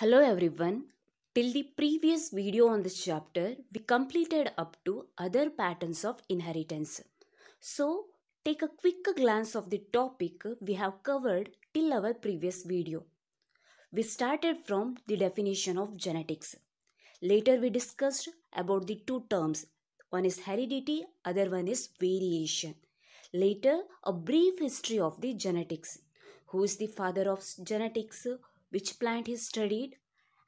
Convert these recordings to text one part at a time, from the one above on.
Hello everyone. Till the previous video on this chapter, we completed up to other patterns of inheritance. So, take a quick glance of the topic we have covered till our previous video. We started from the definition of genetics. Later we discussed about the two terms. One is heredity, other one is variation. Later, a brief history of the genetics. Who is the father of genetics? Which plant he studied?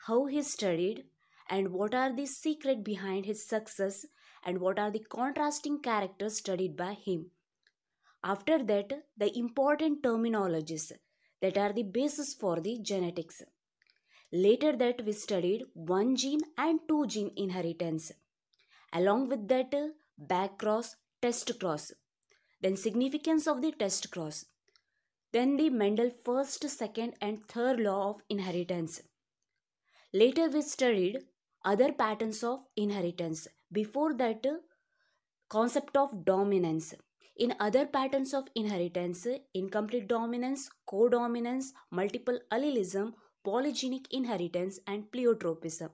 How he studied? And what are the secret behind his success? And what are the contrasting characters studied by him? After that, the important terminologies that are the basis for the genetics. Later that we studied one gene and two gene inheritance. Along with that, back cross, test cross. Then significance of the test cross. Then the Mendel first, second and third law of inheritance. Later we studied other patterns of inheritance. Before that, concept of dominance. In other patterns of inheritance, incomplete dominance, codominance, multiple allelism, polygenic inheritance and pleiotropism.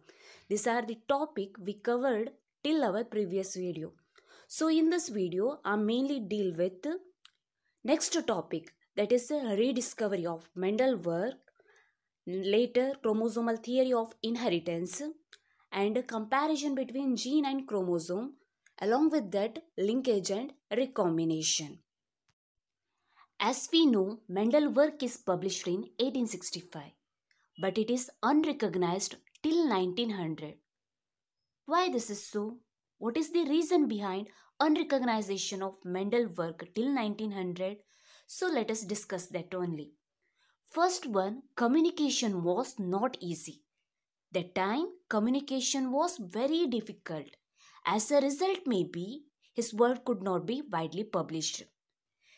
These are the topic we covered till our previous video. So in this video, I mainly deal with next topic, that is the rediscovery of Mendel work, later chromosomal theory of inheritance and comparison between gene and chromosome, along with that linkage and recombination. As we know, Mendel work is published in 1865, but it is unrecognized till 1900. Why this is so? What is the reason behind unrecognition of Mendel work till 1900? So let us discuss that only. First one, communication was not easy. That time, communication was very difficult. As a result, maybe his work could not be widely published.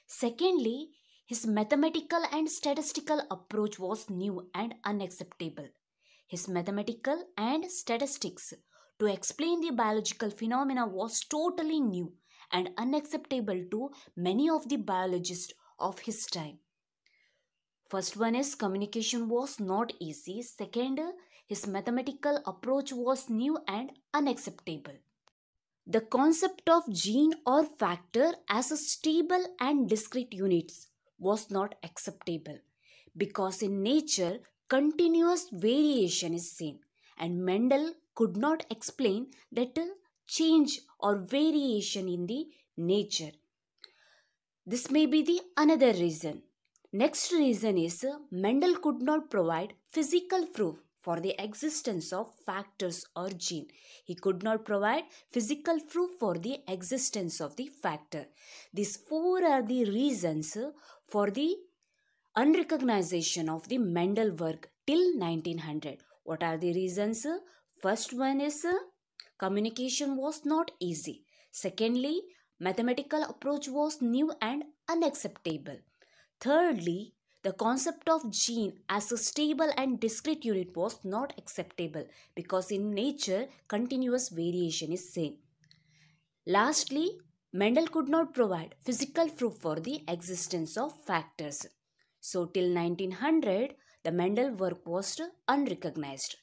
Secondly, his mathematical and statistical approach was new and unacceptable. His mathematical and statistics to explain the biological phenomena was totally new and unacceptable to many of the biologists of his time. First one is communication was not easy. Second, his mathematical approach was new and unacceptable. The concept of gene or factor as a stable and discrete units was not acceptable because in nature continuous variation is seen and Mendel could not explain that change or variation in the nature. This may be the another reason. Next reason is Mendel could not provide physical proof for the existence of factors or gene. He could not provide physical proof for the existence of the factor. These four are the reasons for the unrecognition of the Mendel work till 1900. What are the reasons? First one is communication was not easy. Secondly, mathematical approach was new and unacceptable. Thirdly, the concept of gene as a stable and discrete unit was not acceptable because in nature continuous variation is seen. Lastly, Mendel could not provide physical proof for the existence of factors. So till 1900, the Mendel work was unrecognized.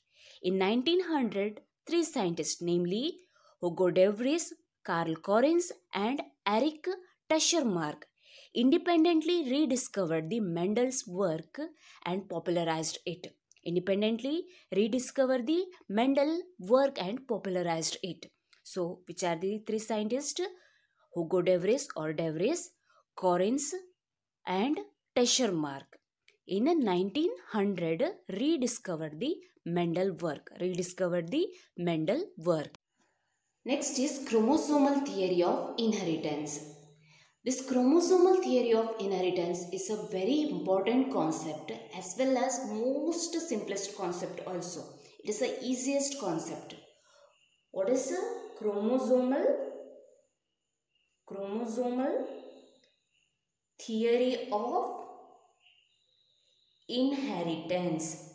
In 1900, three scientists, namely Hugo de Vries, Karl Correns and Erich Teschermark, independently rediscovered the Mendel's work and popularized it. Independently rediscovered the Mendel work and popularized it. So, which are the three scientists? Hugo de Vries or de Vries, Correns and Teschermark. In 1900, rediscovered the Mendel work. Rediscovered the Mendel work. Next is chromosomal theory of inheritance. This chromosomal theory of inheritance is a very important concept as well as most simplest concept also. It is the easiest concept. What is a chromosomal theory of inheritance?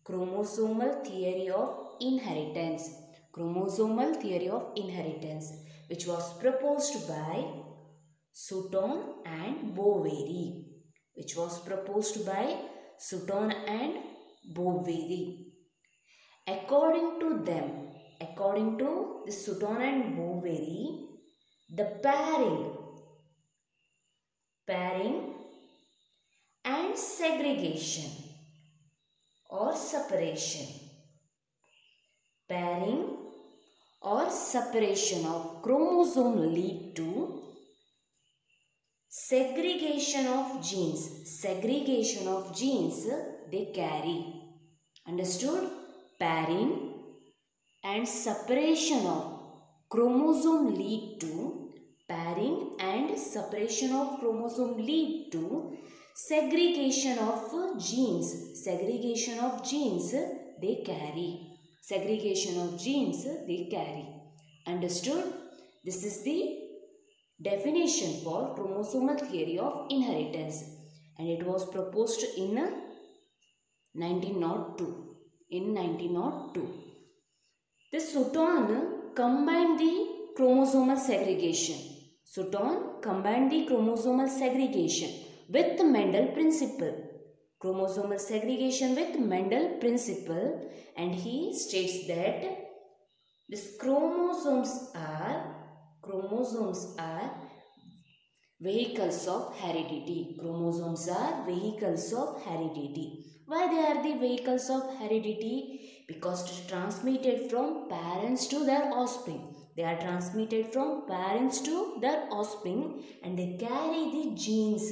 Chromosomal theory of inheritance. Chromosomal theory of inheritance, which was proposed by Sutton and Boveri, which was proposed by Sutton and Boveri. According to them, according to the Sutton and Boveri, the pairing and segregation or separation, pairing or separation of chromosome lead to segregation of genes they carry. Understood? Pairing and separation of chromosome lead to segregation of genes they carry. Understood? This is the definition for chromosomal theory of inheritance, and it was proposed in 1902. The Sutton combined the chromosomal segregation. With Mendel principle. And he states that these chromosomes are vehicles of heredity. Why they are the vehicles of heredity? Because it is transmitted from parents to their offspring. And they carry the genes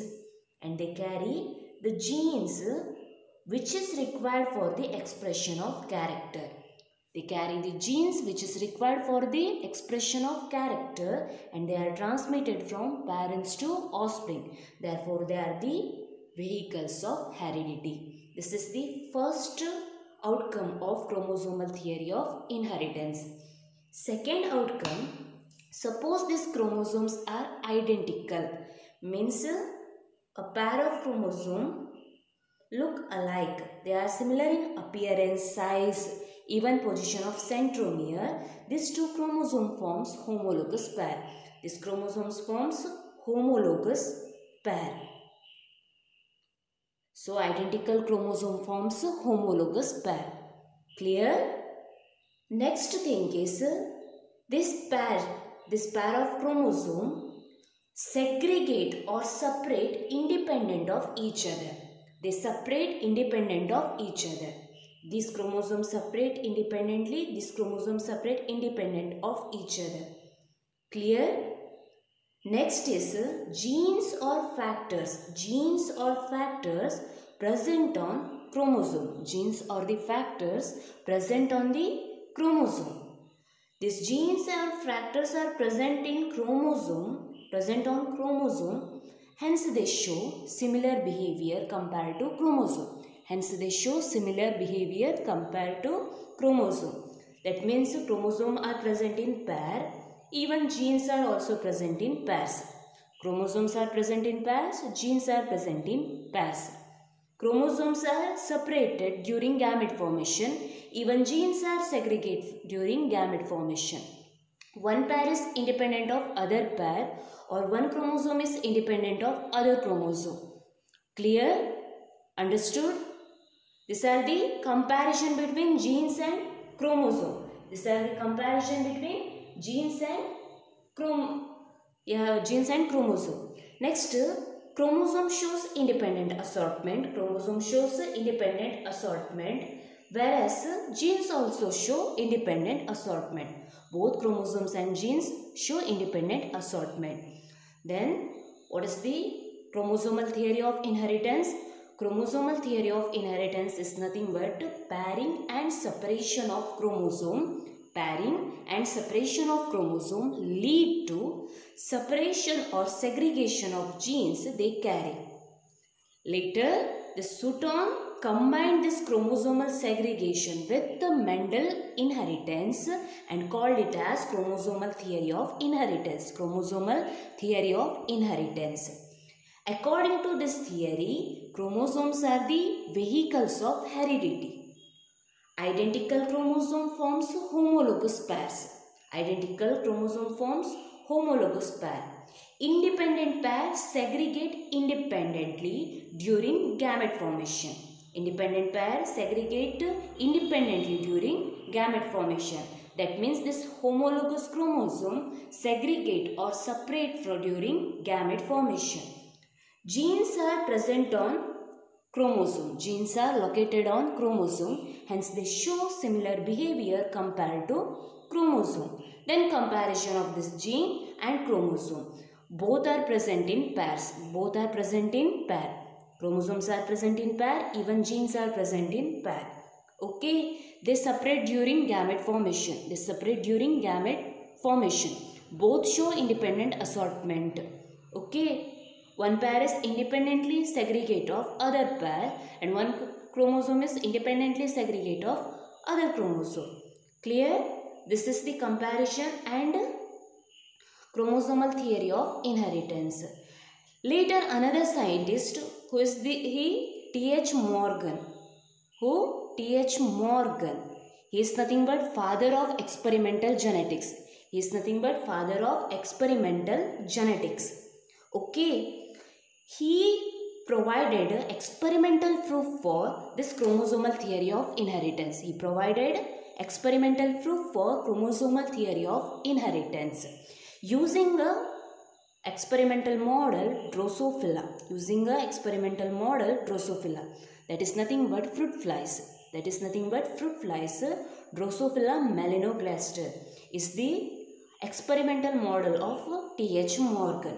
which is required for the expression of character. And they are transmitted from parents to offspring. Therefore, they are the vehicles of heredity. This is the first outcome of chromosomal theory of inheritance. Second outcome, suppose these chromosomes are identical, means a pair of chromosomes look alike. They are similar in appearance, size, even position of centromere. These two chromosomes forms homologous pair. So identical chromosome forms homologous pair. Clear? Next thing is this pair of chromosome segregate or separate independent of each other. These chromosomes separate independently. Independent of each other. Clear? Next is genes or factors present on chromosome. These genes or factors are present on chromosome. Hence they show similar behavior compared to chromosome. That means chromosomes are present in pair. Even genes are also present in pairs. Chromosomes are present in pairs. Genes are present in pairs. Chromosomes are separated during gamete formation. Even genes are segregated during gamete formation. One pair is independent of other pair, or one chromosome is independent of other chromosome. Clear? Understood? These are the comparison between genes and chromosome. Genes and chromosome. Next, chromosome shows independent assortment. Whereas genes also show independent assortment. Both chromosomes and genes show independent assortment. Then, what is the chromosomal theory of inheritance? Chromosomal theory of inheritance is nothing but pairing and separation of chromosome. Lead to separation or segregation of genes they carry. Later, the Sutton combined this chromosomal segregation with the Mendel inheritance and called it as chromosomal theory of inheritance. According to this theory, chromosomes are the vehicles of heredity. Identical chromosome forms homologous pairs. Independent pairs segregate independently during gamete formation. Independent pair segregate independently during gamete formation. That means this homologous chromosome segregate or separate during gamete formation. Genes are present on chromosome. Genes are located on chromosome. Hence they show similar behavior compared to chromosome. Then comparison of this gene and chromosome. Both are present in pairs. Both are present in pair. Chromosomes are present in pair. Even genes are present in pair. Okay. They separate during gamete formation. They separate during gamete formation. Both show independent assortment. Okay. One pair is independently segregate of other pair and one chromosome is independently segregate of other chromosome. Clear? This is the comparison and chromosomal theory of inheritance. Later another scientist who is T.H. Morgan. Who? T.H. Morgan. He is nothing but father of experimental genetics. He is nothing but father of experimental genetics. Okay. He provided experimental proof for this chromosomal theory of inheritance. He provided experimental proof for chromosomal theory of inheritance using a experimental model Drosophila. Using a experimental model Drosophila. That is nothing but fruit flies. That is nothing but fruit flies. Drosophila melanogaster is the experimental model of T.H. Morgan.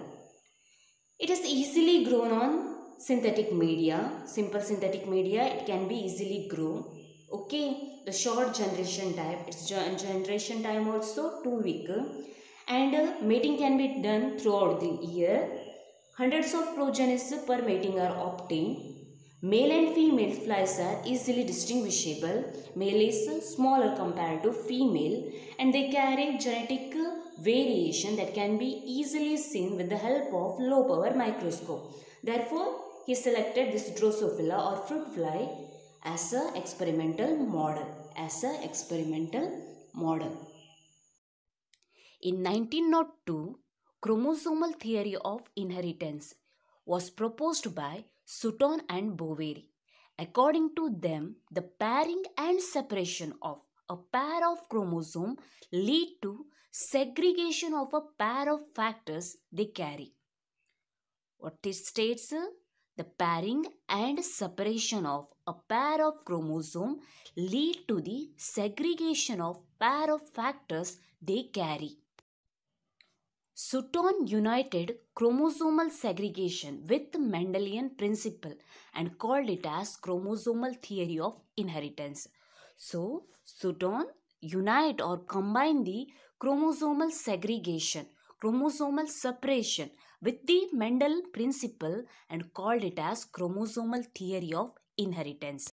It is easily grown on synthetic media. Simple synthetic media, it can be easily grown. Okay, the short generation time, its generation time also 2 weeks. And mating can be done throughout the year. Hundreds of progenies per mating are obtained. Male and female flies are easily distinguishable. Male is smaller compared to female and they carry genetic variation that can be easily seen with the help of low power microscope. Therefore, he selected this Drosophila or fruit fly as an experimental model. In 1902, chromosomal theory of inheritance was proposed by Sutton and Boveri. According to them, the pairing and separation of a pair of chromosomes lead to segregation of a pair of factors they carry. What it states? The pairing and separation of a pair of chromosomes lead to the segregation of pair of factors they carry. Sutton united chromosomal segregation with the Mendelian principle and called it as chromosomal theory of inheritance. So, Sutton unite or combine the chromosomal segregation, chromosomal separation with the Mendel principle and called it as chromosomal theory of inheritance.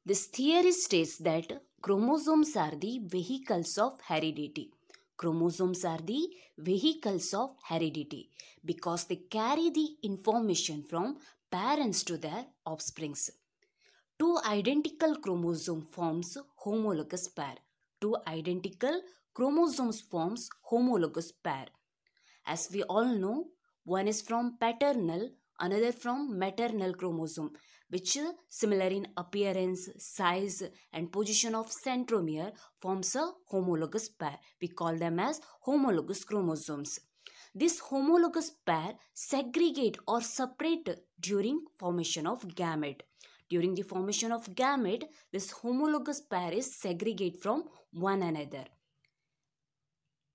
This theory states that chromosomes are the vehicles of heredity. Chromosomes are the vehicles of heredity because they carry the information from parents to their offsprings. Two identical chromosomes forms homologous pair. Two identical chromosomes forms homologous pair. As we all know, one is from paternal, another from maternal chromosome, which similar in appearance, size and position of centromere forms a homologous pair. We call them as homologous chromosomes. This homologous pair segregate or separate during formation of gamete. During the formation of gamete, this homologous pair is segregate from one another.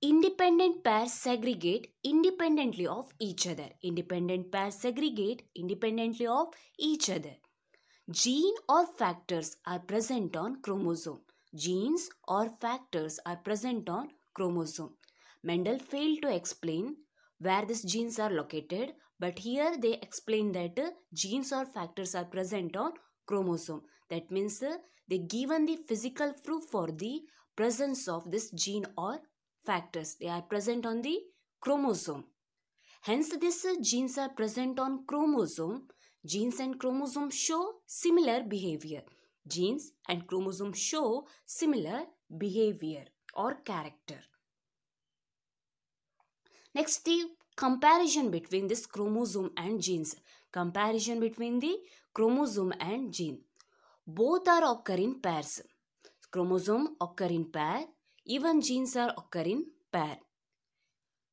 Independent pairs segregate independently of each other. Independent pairs segregate independently of each other. Gene or factors are present on chromosome. Genes or factors are present on chromosome. Mendel failed to explain where these genes are located, but here they explain that genes or factors are present on chromosome. That means they given the physical proof for the presence of this gene or factors. They are present on the chromosome. Hence, these genes are present on chromosome. Genes and chromosomes show similar behavior. Genes and chromosomes show similar behavior or character. Next, the comparison between this chromosome and genes. Comparison between the chromosome and gene. Both are occur in pairs. Chromosome occur in pair, even genes are occur in pair.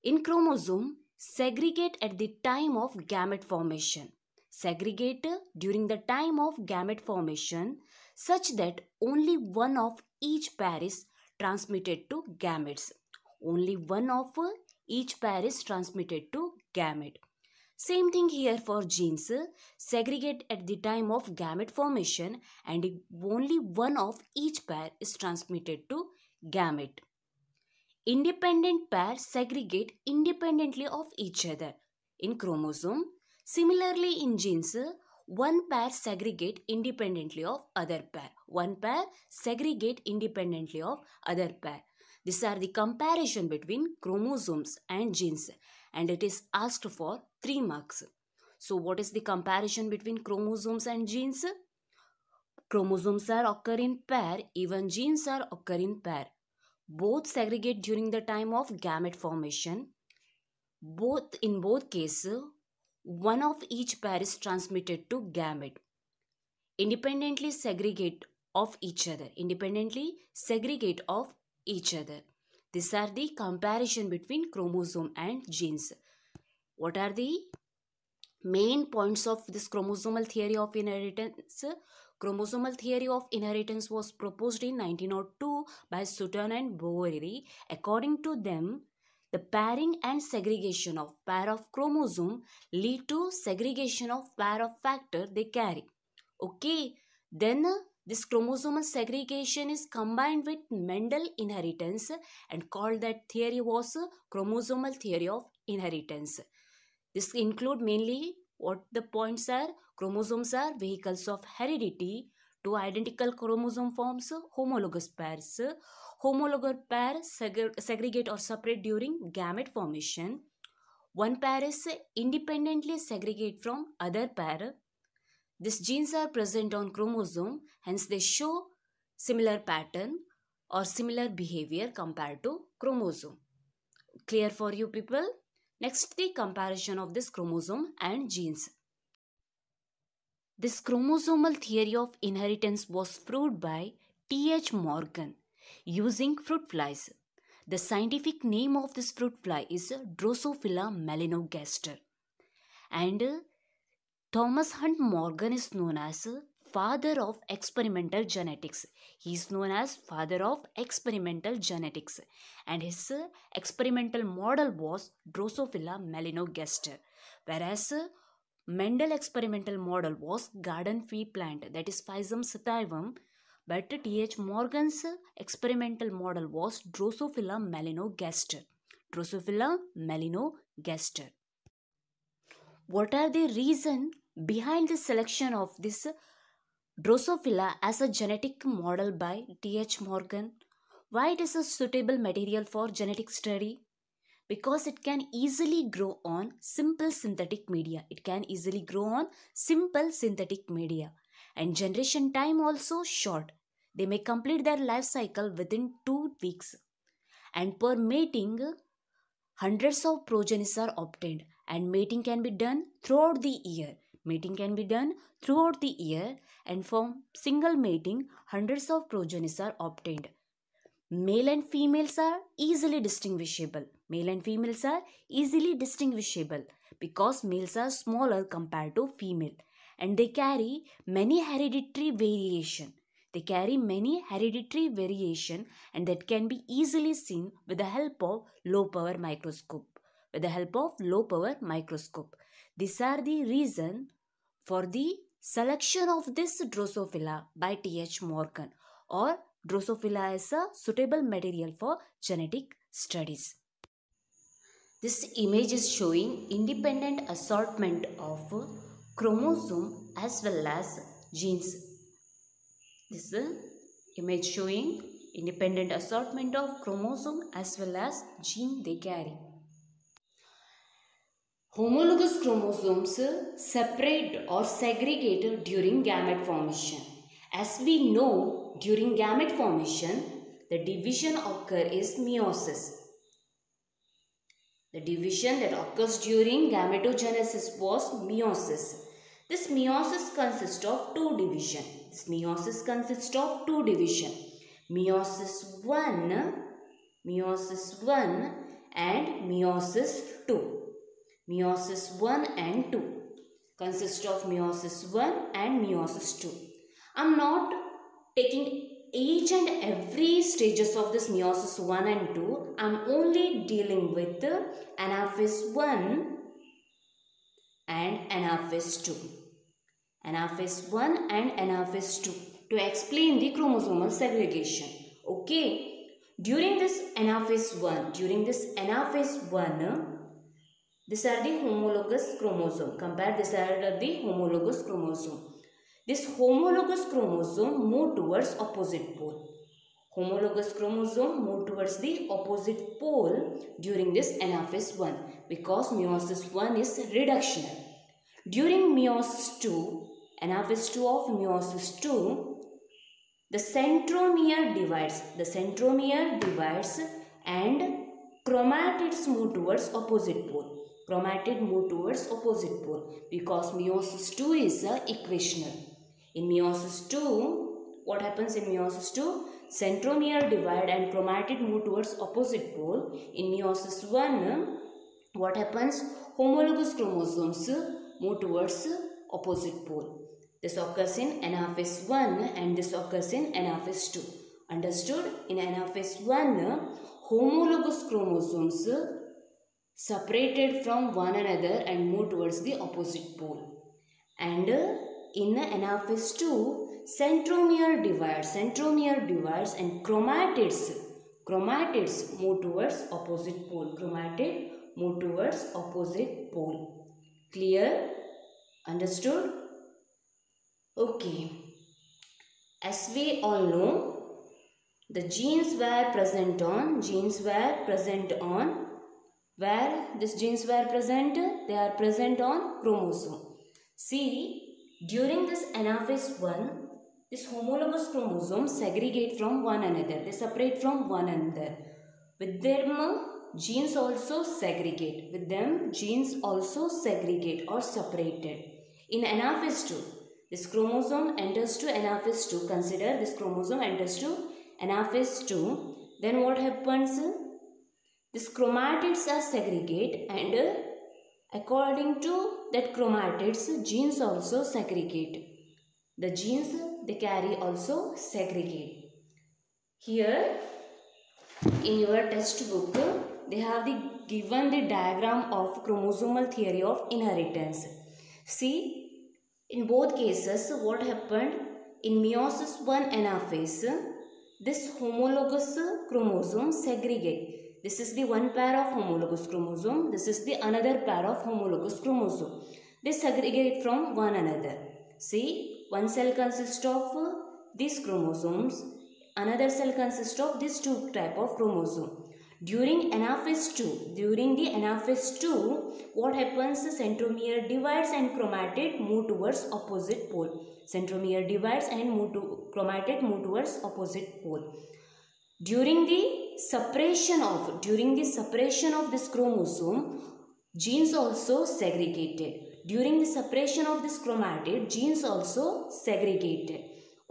In chromosome, segregate at the time of gamete formation. Segregate during the time of gamete formation such that only one of each pair is transmitted to gametes. Only one of each pair is transmitted to gamete. Same thing here for genes. Segregate at the time of gamete formation and only one of each pair is transmitted to gamete. Independent pairs segregate independently of each other in chromosome. Similarly, in genes, one pair segregate independently of other pair. One pair segregate independently of other pair. These are the comparison between chromosomes and genes, and it is asked for 3 marks. So, what is the comparison between chromosomes and genes? Chromosomes are occur in pair, even genes are occur in pair. Both segregate during the time of gamete formation. In both cases, one of each pair is transmitted to gamete. Independently segregate of each other. Independently segregate of each other. These are the comparison between chromosome and genes. What are the main points of this chromosomal theory of inheritance? Chromosomal theory of inheritance was proposed in 1902 by Sutton and Boveri. According to them, the pairing and segregation of pair of chromosome lead to segregation of pair of factor they carry. Okay, then this chromosomal segregation is combined with Mendel inheritance and called that theory was chromosomal theory of inheritance. This include mainly what the points are. Chromosomes are vehicles of heredity. Two identical chromosome forms homologous pairs. Homologous pairs segregate or separate during gamete formation. One pair is independently segregate from other pair. These genes are present on chromosome, hence they show similar pattern or similar behavior compared to chromosome. Clear for you people? Next, the comparison of this chromosome and genes. This chromosomal theory of inheritance was proved by T.H. Morgan using fruit flies. The scientific name of this fruit fly is Drosophila melanogaster. And Thomas Hunt Morgan is known as father of experimental genetics. He is known as father of experimental genetics, and his experimental model was Drosophila melanogaster, whereas Mendel experimental model was garden fee plant, that is Physarum sativum, but T.H. Morgan's experimental model was Drosophila melanogaster. Drosophila melanogaster. What are the reasons behind the selection of this Drosophila as a genetic model by T.H. Morgan? Why it is a suitable material for genetic study? Because it can easily grow on simple synthetic media. It can easily grow on simple synthetic media. And generation time also short. They may complete their life cycle within 2 weeks. And per mating, hundreds of progenies are obtained, and mating can be done throughout the year. Mating can be done throughout the year, and from single mating, hundreds of progenies are obtained. Male and females are easily distinguishable. Male and females are easily distinguishable because males are smaller compared to female, and they carry many hereditary variation. They carry many hereditary variation, and that can be easily seen with the help of low power microscope. With the help of low power microscope. These are the reason for the selection of this Drosophila by T.H. Morgan, or Drosophila is a suitable material for genetic studies. This image is showing independent assortment of chromosome as well as genes. This is an image showing independent assortment of chromosome as well as gene they carry. Homologous chromosomes separate or segregate during gamete formation. As we know, during gamete formation, the division occurs is meiosis. The division that occurs during gametogenesis was meiosis. This meiosis consists of two divisions. This meiosis consists of two divisions. Meiosis 1 and meiosis 2. Meiosis 1 and 2 consist of meiosis 1 and meiosis 2. I am not taking each and every stages of this meiosis 1 and 2. I am only dealing with anaphase 1 and anaphase 2. Anaphase 1 and anaphase 2 to explain the chromosomal segregation. Okay. During this anaphase 1, these are the homologous chromosome. Compare, these are the homologous chromosome. This homologous chromosome move towards opposite pole. Homologous chromosome move towards the opposite pole during this anaphase 1 because meiosis 1 is reductional. During meiosis 2, anaphase 2 of meiosis 2, the centromere divides. And chromatids move towards opposite pole. Because meiosis 2 is equational. In meiosis 2, what happens in meiosis 2? Centromere divide and chromatid move towards opposite pole. In meiosis 1, what happens? Homologous chromosomes move towards opposite pole. This occurs in anaphase 1 and this occurs in anaphase 2. Understood? In anaphase 1, homologous chromosomes separated from one another and move towards the opposite pole. And in anaphase 2, centromere divides and chromatids move towards opposite pole. Clear? Understood? Okay. As we all know, the genes were present on where these genes were present? They are present on chromosome. See, during this anaphase 1, this homologous chromosomes segregate from one another. They separate from one another. With them, genes also segregate. Or separated. In anaphase 2, this chromosome enters to anaphase 2. Consider this chromosome enters to anaphase 2. Then what happens? These chromatids are segregate and according to that chromatids, genes also segregate. The genes they carry also segregate. Here in your textbook, they have given the diagram of chromosomal theory of inheritance. See, in both cases, what happened? In meiosis 1 anaphase, this homologous chromosome segregate. This is the one pair of homologous chromosome. This is the another pair of homologous chromosome. They segregate from one another. See, one cell consists of these chromosomes. Another cell consists of these two type of chromosome. During the anaphase 2, what happens? Centromere divides and chromatid move towards opposite pole. Chromatid move towards opposite pole. During the separation of this chromosome, genes also segregated. During the separation of this chromatid, genes also segregated.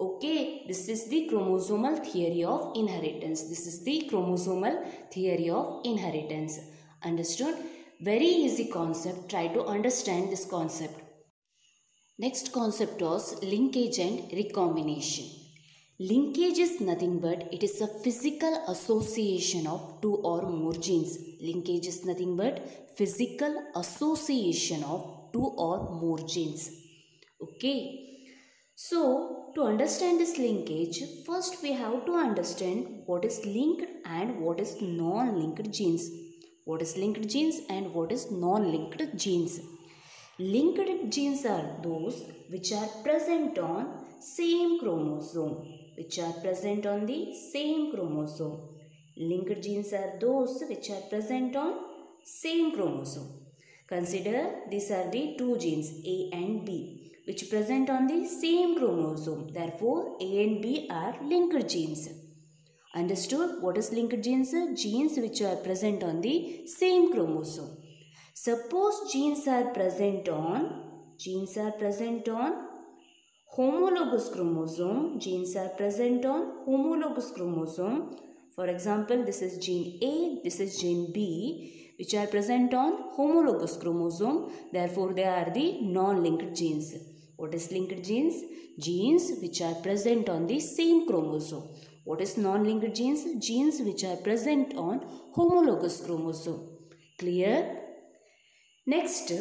Okay, this is the chromosomal theory of inheritance. Understood? Very easy concept. Try to understand this concept. Next concept was linkage and recombination. Linkage is nothing but it is a physical association of two or more genes. Linkage is nothing but physical association of two or more genes. Okay. So, to understand this linkage, first we have to understand what is linked and what is non-linked genes. What is linked genes and what is non-linked genes. Linked genes are those which are present on same chromosome. Linked genes are those which are present on same chromosome. Consider these are the two genes A and B which present on the same chromosome. Therefore, A and B are linked genes. Understood? What is linked genes? Genes which are present on the same chromosome. Suppose genes are present on Genes are present on homologous chromosome. Genes are present on homologous chromosome. For example, this is gene A, this is gene B, which are present on homologous chromosome. Therefore, they are the non-linked genes. What is linked genes? Genes which are present on the same chromosome. What is non-linked genes? Genes which are present on homologous chromosome. Clear? Next,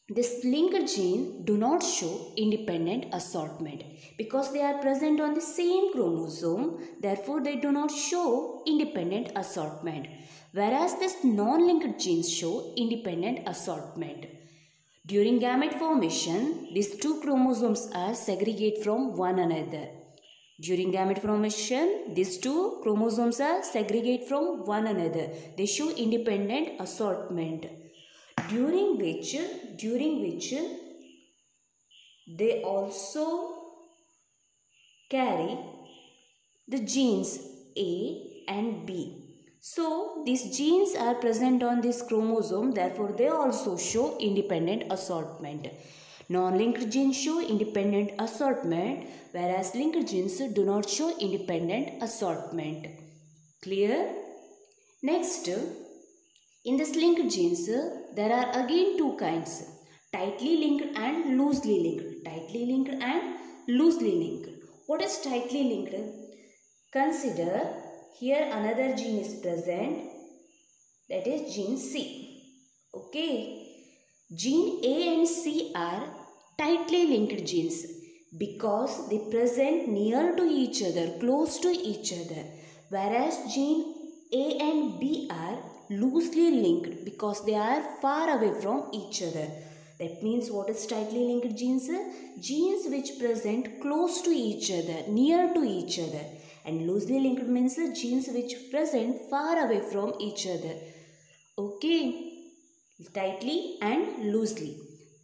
this linked gene do not show independent assortment because they are present on the same chromosome. Therefore, they do not show independent assortment. Whereas this non-linked genes show independent assortment. During gamete formation, these two chromosomes are segregated from one another. During gamete formation, these two chromosomes are segregated from one another. They show independent assortment. During which they also carry the genes A and B. So, these genes are present on this chromosome, therefore they also show independent assortment. Non-linked genes show independent assortment, whereas linked genes do not show independent assortment. Clear? Next, in this linked genes, there are again two kinds, tightly linked and loosely linked. Tightly linked and loosely linked. What is tightly linked? Consider here another gene is present, that is gene C. Okay. Gene A and C are tightly linked genes because they present near to each other, close to each other. Whereas gene A and B are loosely linked because they are far away from each other. That means what is tightly linked genes? Genes which present close to each other, near to each other. And loosely linked means genes which present far away from each other. Okay. Tightly and loosely.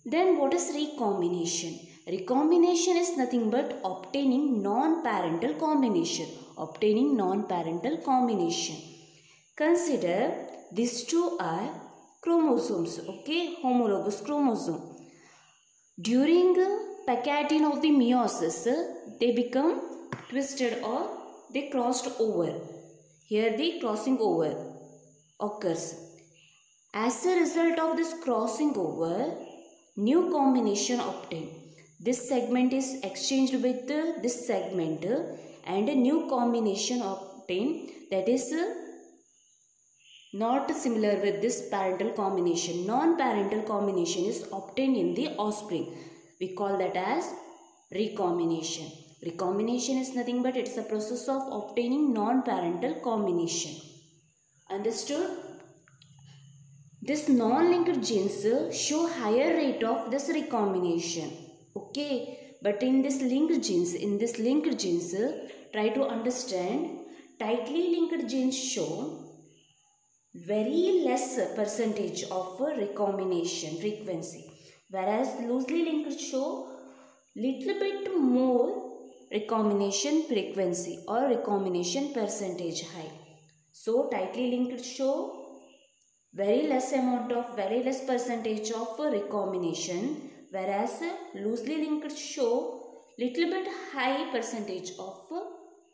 Then what is recombination? Recombination is nothing but obtaining non-parental combination. Obtaining non-parental combination. Consider these two are chromosomes. Okay, homologous chromosome. During pachytene of the meiosis, they become twisted or they crossed over. Here the crossing over occurs. As a result of this crossing over, new combination obtained. This segment is exchanged with this segment and a new combination obtained, that is not similar with this parental combination. Non-parental combination is obtained in the offspring. We call that as recombination. Recombination is nothing but it's a process of obtaining non-parental combination. Understood? This non-linked genes show higher rate of this recombination. Okay, but in this linked genes, try to understand, tightly linked genes show very less percentage of recombination frequency, whereas loosely linked show little bit more recombination frequency or recombination percentage high. So tightly linked show very less percentage of recombination, whereas loosely linked show little bit high percentage of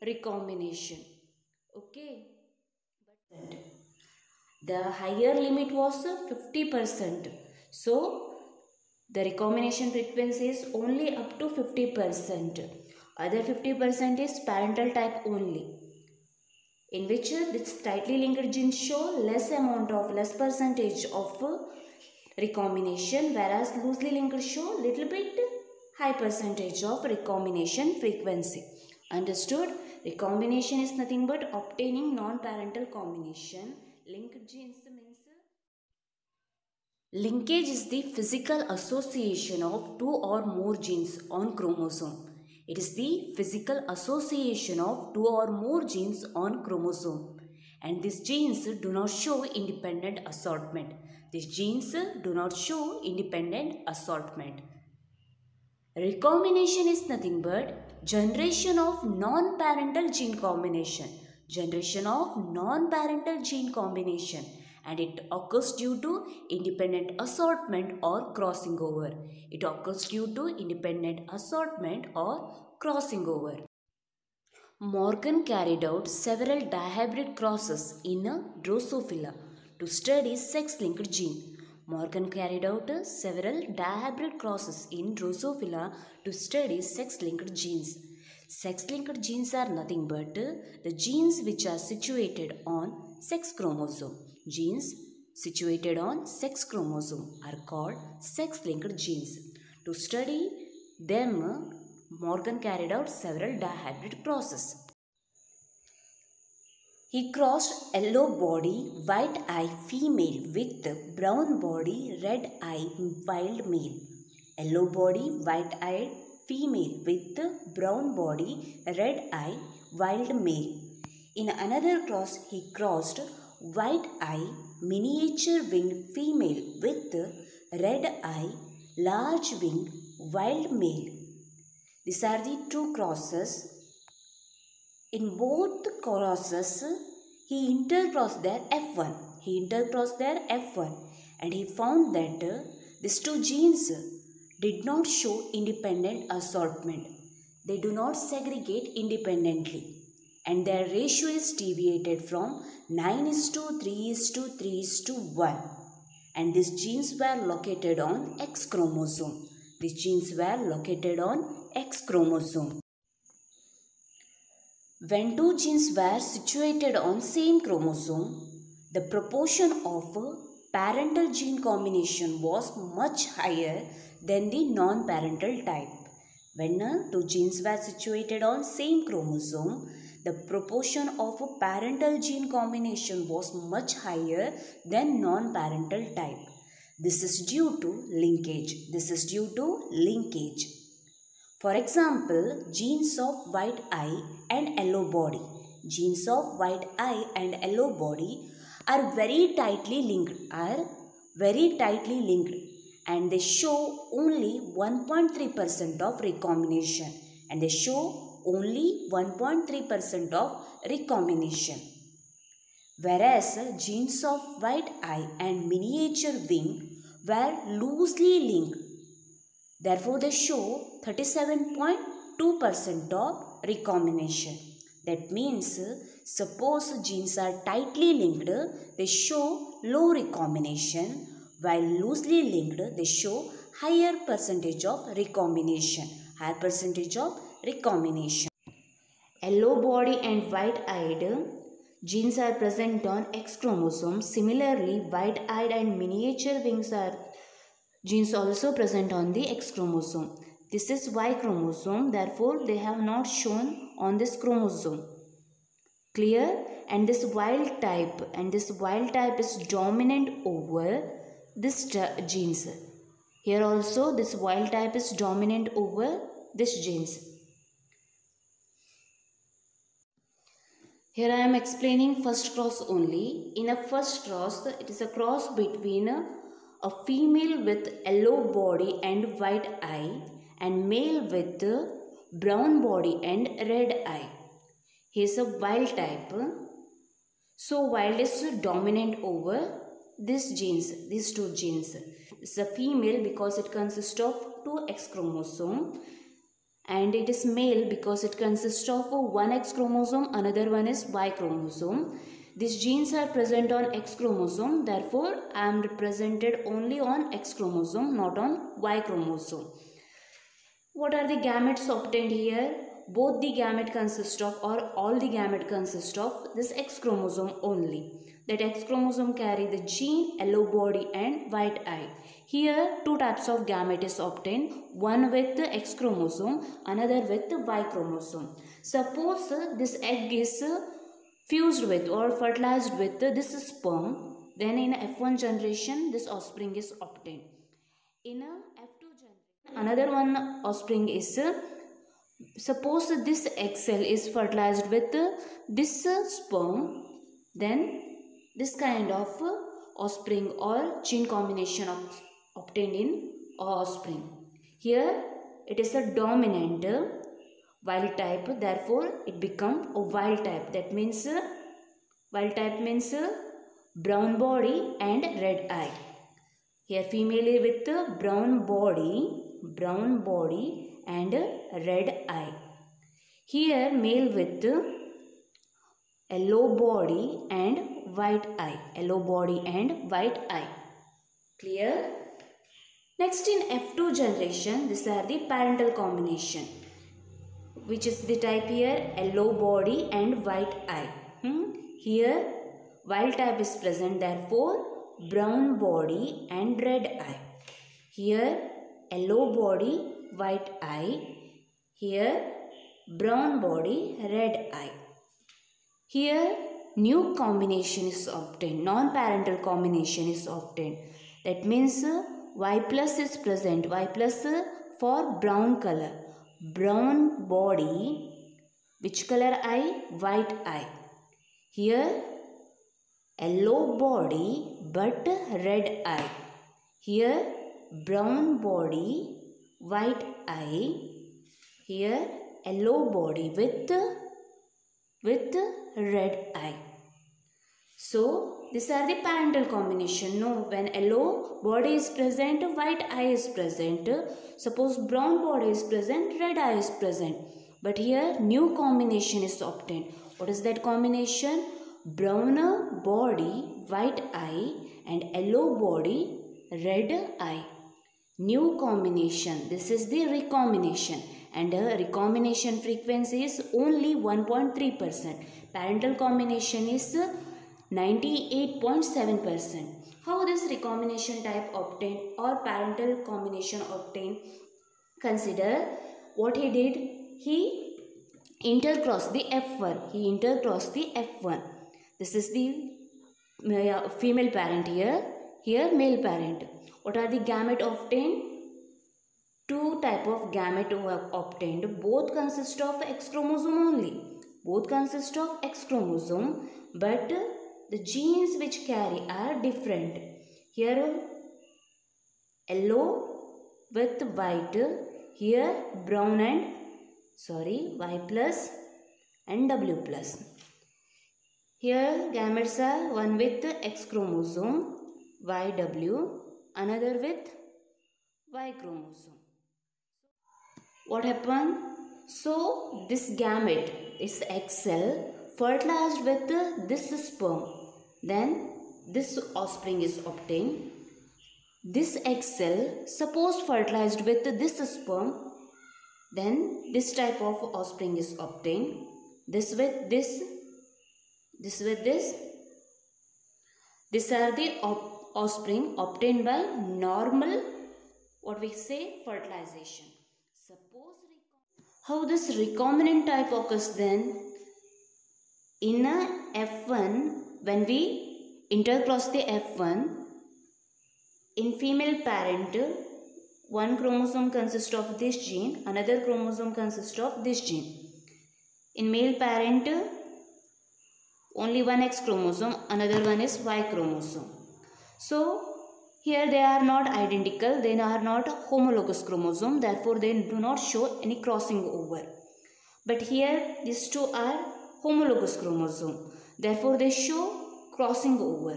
recombination. Okay. The higher limit was 50%. So the recombination frequency is only up to 50%. Other 50% is parental type only, in which this tightly linked genes show less percentage of recombination, whereas loosely linked show little bit high percentage of recombination frequency. Understood? Recombination is nothing but obtaining non-parental combination. Linked genes means linkage is the physical association of two or more genes on chromosome. It is the physical association of two or more genes on chromosome, and these genes do not show independent assortment. These genes do not show independent assortment. Recombination is nothing but generation of non-parental gene combination. Generation of non-parental gene combination. and it occurs due to independent assortment or crossing over. It occurs due to independent assortment or crossing over. Morgan carried out several dihybrid crosses in Drosophila to study sex-linked gene. Morgan carried out several dihybrid crosses in Drosophila to study sex-linked genes. Sex-linked genes are nothing but the genes which are situated on sex chromosome. Genes situated on sex chromosome are called sex-linked genes. To study them, Morgan carried out several dihybrid crosses. He crossed yellow body, white eye female with brown body, red eye wild male. Yellow body, white eye female with brown body, red eye wild male. In another cross, he crossed white eye miniature winged female with red eye large winged wild male. These are the two crosses. In both crosses, he intercrossed their F1. And he found that these two genes did not show independent assortment. They do not segregate independently. And their ratio is deviated from 9:3:3:1. And these genes were located on X chromosome. When two genes were situated on same chromosome, the proportion of parental gene combination was much higher than the non-parental type. When two genes were situated on same chromosome, the proportion of parental gene combination was much higher than non-parental type. This is due to linkage. For example, genes of white eye and yellow body. Genes of white eye and yellow body are very tightly linked and they show only 1.3% of recombination. Whereas genes of white eye and miniature wing were loosely linked. Therefore, they show 37.2% of recombination. That means, suppose genes are tightly linked, they show low recombination, while loosely linked, they show higher percentage of recombination. Yellow body and white-eyed genes are present on X chromosome. Similarly, white-eyed and miniature wings are genes also present on the X chromosome. This is Y chromosome, therefore they have not shown on this chromosome. Clear? And this wild type is dominant over this genes. Here also this wild type is dominant over this genes. Here I am explaining first cross only. In a first cross, it is a cross between a female with yellow body and white eye and male with brown body and red eye. He is a wild type. So wild is dominant over these two genes. It's a female because it consists of two X chromosome, and it is male because it consists of one X chromosome, another one is Y chromosome. These genes are present on X chromosome, therefore I am represented only on X chromosome, not on Y chromosome. What are the gametes obtained here? Both the gamete consist of, or all the gamete consist of this X chromosome only. That X chromosome carry the gene yellow body and white eye. Here two types of gamete is obtained, one with the X chromosome, another with the Y chromosome. Suppose this egg is fused with or fertilized with this sperm, then in F1 generation this offspring is obtained. In a F2 generation, another one offspring is, suppose this egg cell is fertilized with this sperm, then this kind of offspring or gene combination obtained in offspring. Here it is a dominant wild type, therefore it becomes a wild type. That means wild type means brown body and red eye. Here female with brown body and red eye. Here male with yellow body and white eye. Clear? Next, in F2 generation, these are the parental combination. Which is the type here? Yellow body and white eye. Here wild type is present, therefore brown body and red eye. Here yellow body, white eye. Here brown body, red eye. Here new combination is obtained, non-parental combination is obtained. That means Y plus is present, Y plus for brown color. Brown body, which color eye? White eye. Here yellow body but red eye. Here brown body, white eye. Here yellow body with red eye. So these are the parental combination. No, when yellow body is present, white eye is present. Suppose brown body is present, red eye is present. But here new combination is obtained. What is that combination? Brown body, white eye and yellow body, red eye. New combination. This is the recombination. And recombination frequency is only 1.3%. Parental combination is 98.7%. How this recombination type obtained or parental combination obtained? Consider what he did. He intercrossed the F1. This is the female parent here. Here male parent. What are the gamete obtained? Two type of gamete were obtained. Both consist of X chromosome only. But the genes which carry are different. Here yellow with white. Here brown and Y plus and W plus. Here gametes are one with X chromosome YW, another with Y chromosome. What happened? So this gamete is X cell fertilized with this sperm. Then this offspring is obtained. This X cell suppose fertilized with this sperm. Then this type of offspring is obtained. This with this. This with this. These are the offspring obtained by normal, fertilization. Suppose how this recombinant type occurs then? In a F1, when we intercross the F1, in female parent, one chromosome consists of this gene, another chromosome consists of this gene. In male parent, only one X chromosome, another one is Y chromosome. So here they are not identical, they are not homologous chromosome, therefore they do not show any crossing over. But here these two are homologous chromosome, therefore they show crossing over.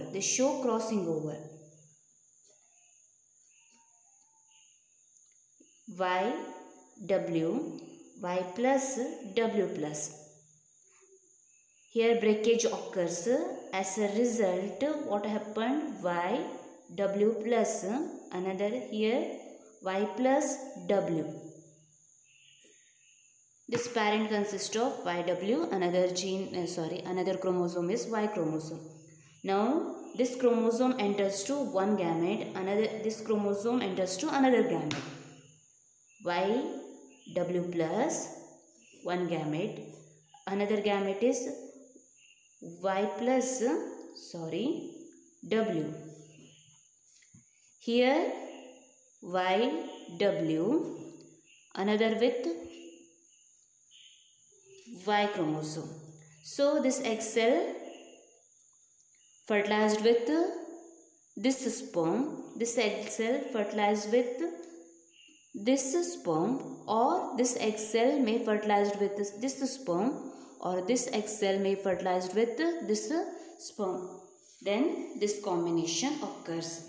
Y, W, Y plus, W plus. Here breakage occurs. As a result, what happened? Y, W plus, another here Y plus W. This parent consists of YW, another another chromosome is Y chromosome. Now this chromosome enters to one gamete, this chromosome enters to another gamete. YW plus one gamete, another gamete is Y plus W. Here YW, another with Y chromosome. So this X cell fertilized with this sperm, this X cell fertilized with this sperm, or this X cell may fertilized with this sperm, or this X cell may fertilized with this sperm. then this combination occurs.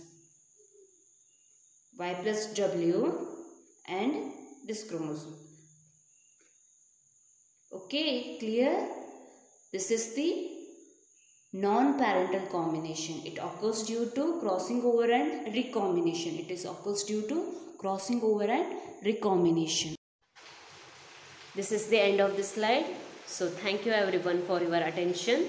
Y plus W and this chromosome. Okay, clear? This is the non-parental combination. It occurs due to crossing over and recombination. It occurs due to crossing over and recombination. This is the end of the slide. So thank you everyone for your attention.